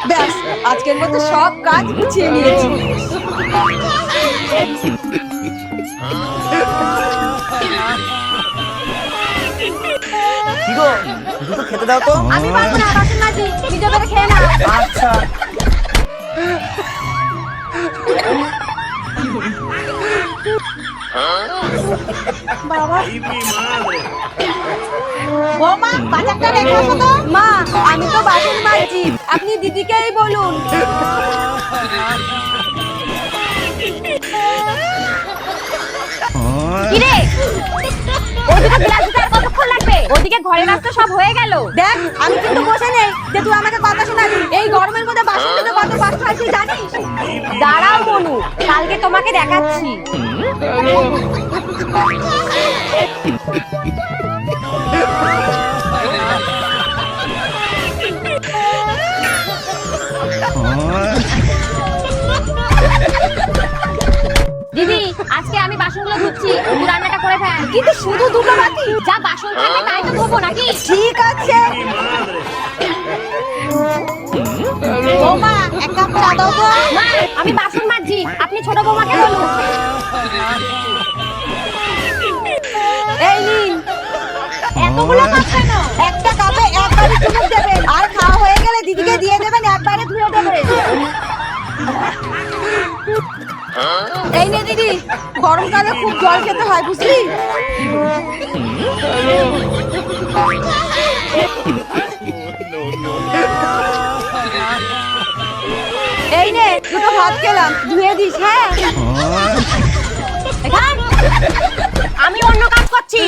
ব্যাস, আজকের মতো সব কাজ গুছিয়ে নিয়েছি। কি গো, দুটো খেতে দাও তো। আমি পারবো না, বাসন মাজি, নিজে করে খেয়ে না। আচ্ছা। বাবা, বৌমা বাজারটা রেখে আসো তো। মা, আমি তো বাসন মাজছি, আপনি দিদিকেই বলুন। কিরে, ওদিকে গ্লাস দিতে আর কতক্ষণ লাগবে? ওদিকে ঘরের রাস্তা সব হয়ে গেল। দেখ, আমি কিন্তু বসে নেই যে তুই আমাকে কথা শোনাবি। এই গরমের মধ্যে বাসন ধুতে কত কষ্ট হয় তুই জানিস? দাঁড়াও মনু, কালকে তোমাকে দেখাচ্ছি। দিদি, আজকে আমি বাসনগুলো ধুচ্ছি, তুই রান্নাটা করে ফেল। কিন্তু শুধু দুটো বাটি? যা বাসন থাকবে তাই তো ধোবো নাকি? ঠিক আছে। বৌমা, এক কাপ চা দাও তো। মা, আমি বাসন মাজছি, আপনি ছোট বৌমাকে বলুন। এই নিন। এতগুলো কাপ কেন? একটা কাপে একবারে চুমুক দেবেন, আর খাওয়া হয়ে গেলে দিদিকে দিয়ে দেবেন, একবারে ধুয়ে দেবেন। এই নে দিদি, গরমকালে খুব জল খেতে হয় বুঝলি। এই নে দুটো ভাত খেলাম, ধুয়ে দিস। হ্যাঁ, আমি অন্য কাজ করছি।